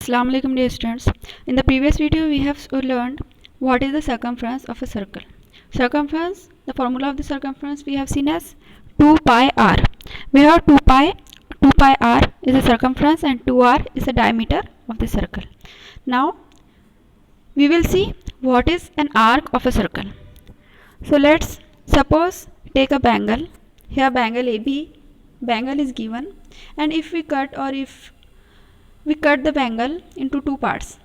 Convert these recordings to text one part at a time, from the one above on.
Assalamu alaikum dear students. In the previous video we have learned what is the circumference of a circle. Circumference, the formula of the circumference we have seen as 2 pi r. We have 2 pi r is the circumference and 2r is the diameter of the circle. Now we will see what is an arc of a circle. So let's suppose take a bangle. Here bangle AB, bangle is given, and if we cut the bangle into two parts.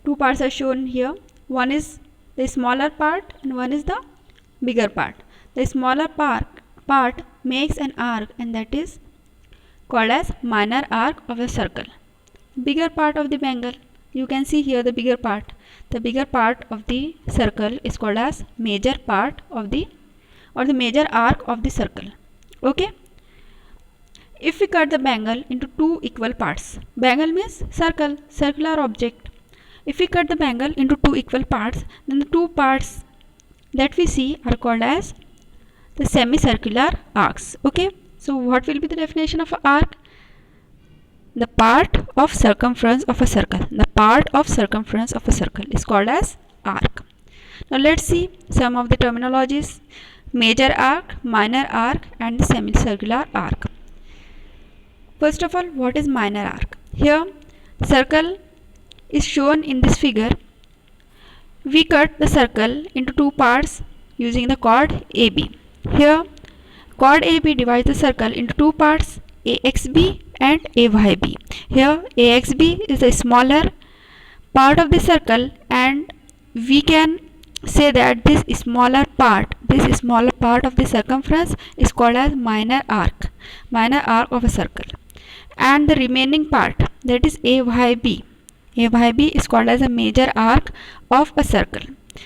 Two parts are shown here. One is the smaller part and one is the bigger part. The smaller part makes an arc, and that is called as minor arc of a circle. Bigger part of the bangle, you can see here the bigger part. The bigger part of the circle is called as major part of the major arc of the circle. Okay. If we cut the bangle into two equal parts, bangle means circle, circular object. If we cut the bangle into two equal parts, then the two parts that we see are called as the semicircular arcs. Okay. So what will be the definition of an arc? The part of circumference of a circle. The part of circumference of a circle is called as arc. Now let's see some of the terminologies: major arc, minor arc, and the semicircular arc. First of all, what is minor arc? Here, circle is shown in this figure. We cut the circle into two parts using the chord AB. Here, chord AB divides the circle into two parts, AXB and AYB. Here, AXB is the smaller part of the circle, and we can say that this smaller part of the circumference is called as minor arc of a circle. And the remaining part, that is AYB is called as a major arc of a circle.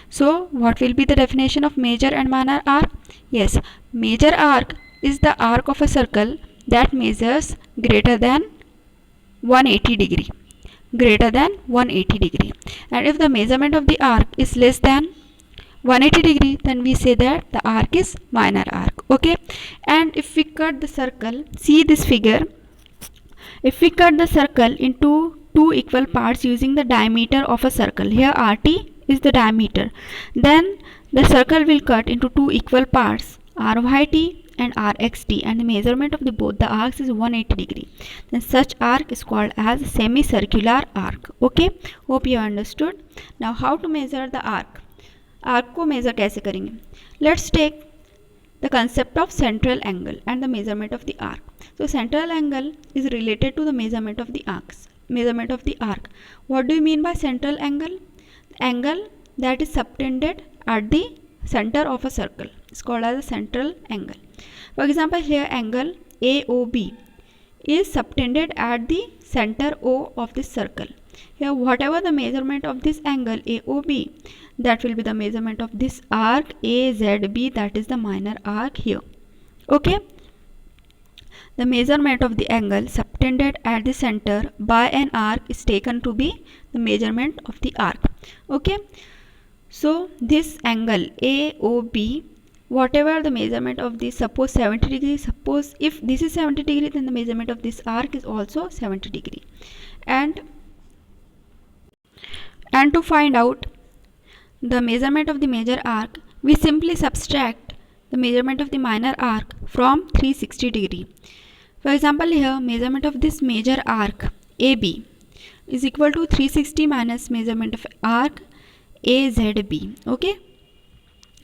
So what will be the definition of major and minor arc? Yes, major arc is the arc of a circle that measures greater than 180 degree. And if the measurement of the arc is less than 180 degree, then we say that the arc is minor arc. Okay. And if we cut the circle, see this figure. If we cut the circle into two equal parts using the diameter of a circle, here RT is the diameter, then the circle will cut into two equal parts, RYT and RXT, and the measurement of both the arcs is 180 degree. Then such arc is called as semicircular arc. Okay, hope you understood. Now how to measure the arc? Arc को measure कैसे करेंगे? Let's take the concept of central angle and the measurement of the arc. So central angle is related to the measurement of the arc. What do you mean by central angle? Angle that is subtended at the center of a circle is called as a central angle. For example, here angle AOB is subtended at the center O of this circle. Here whatever the measurement of this angle AOB, that will be the measurement of this arc AZB, that is the minor arc here. Okay. The measurement of the angle subtended at the center by an arc is taken to be the measurement of the arc. Okay. So this angle AOB, whatever the measurement of this, suppose 70 degree, suppose if this is 70 degree, then the measurement of this arc is also 70 degree. And to find out the measurement of the major arc, we simply subtract the measurement of the minor arc from 360 degree. For example, here measurement of this major arc AB is equal to 360 minus measurement of arc AZB. Okay.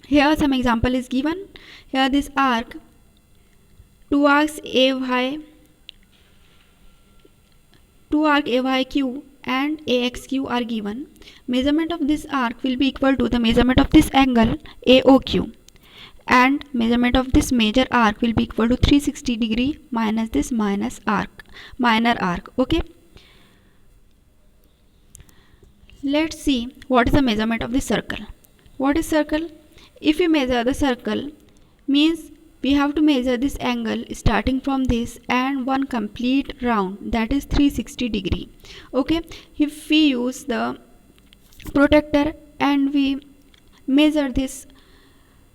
Here some example is given. Here this arc, two arcs AYQ and AXQ are given. Measurement of this arc will be equal to the measurement of this angle AOQ, and measurement of this major arc will be equal to 360 degree minus this minor arc. Okay. Let's see what is the measurement of the circle. What is circle? If we measure the circle, means we have to measure this angle starting from this and one complete round, that is 360 degree. Okay. If we use the protractor and we measure this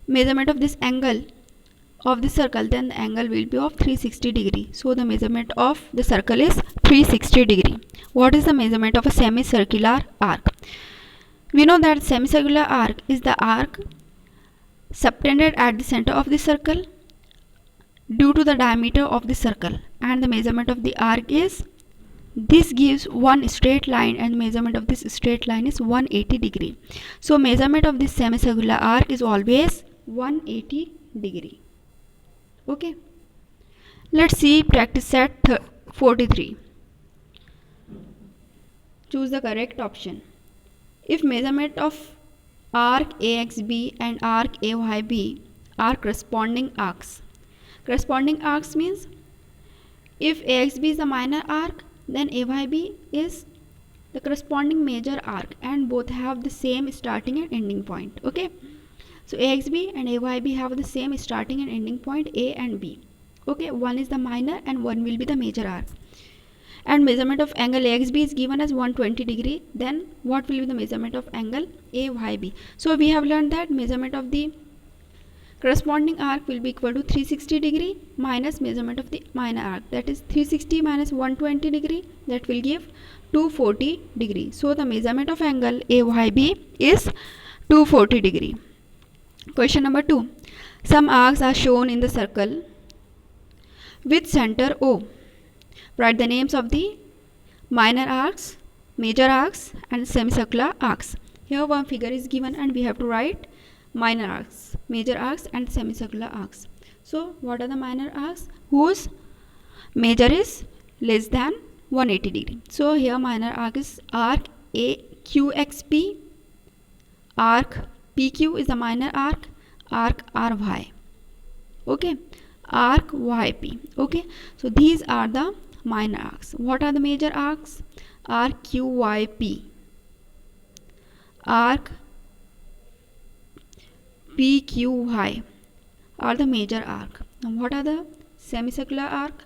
measurement of this angle of the circle, then the angle will be of 360 degree. So the measurement of the circle is 360 degree. What is the measurement of a semicircular arc? We know that semicircular arc is the arc subtended at the center of the circle due to the diameter of the circle, and the measurement of the arc is, this gives one straight line, and measurement of this straight line is 180 degree. So measurement of this semicircular arc is always 180 degree. Okay, let's see practice set 43. Choose the correct option. If measurement of arc AXB and arc AYB are corresponding arcs. Corresponding arcs means if AXB is the minor arc, then AYB is the corresponding major arc, and both have the same starting and ending point. Okay, so AXB and AYB have the same starting and ending point A and B. Okay, one is the minor and one will be the major arc. And measurement of angle AXB is given as 120 degree. Then what will be the measurement of angle AYB? So we have learned that measurement of the corresponding arc will be equal to 360 degree minus measurement of the minor arc, that is 360 minus 120 degree, that will give 240 degree. So the measurement of angle AYB is 240 degree. Question number 2. Some arcs are shown in the circle with center O. Write the names of the minor arcs, major arcs and semicircular arcs. Here one figure is given and we have to write minor arcs, major arcs and semicircular arcs. So what are the minor arcs? Whose major is less than 180 degree. So here minor arc is arc AQXP, arc PQ is the minor arc, arc RY. Okay, arc YP. Okay, so these are the minor arcs. What are the major arcs? Arc QYP, arc PQY are the major arc. Now what are the semicircular arc?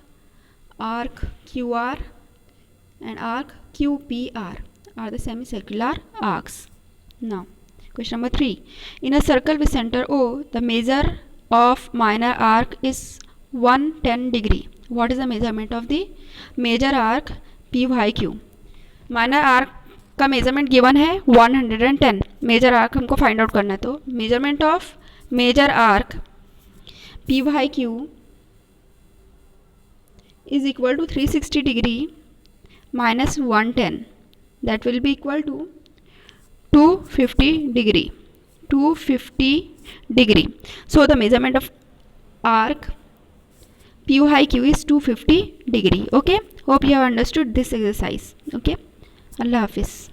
Arc QR and arc QPR are the semicircular arcs. Now question number 3. In a circle with center O, the measure of minor arc is 110 degree. What is the measurement of the major arc PYQ? Minor arc का measurement given है 110, major arc हमको find out करना है. तो measurement of major arc PYQ is equal to 360 degree minus 110, that will be equal to 250 degree. 250 degree. So the measurement of arc PYQ is 250 degree. Okay, hope you have understood this exercise. Okay, Allah Hafiz.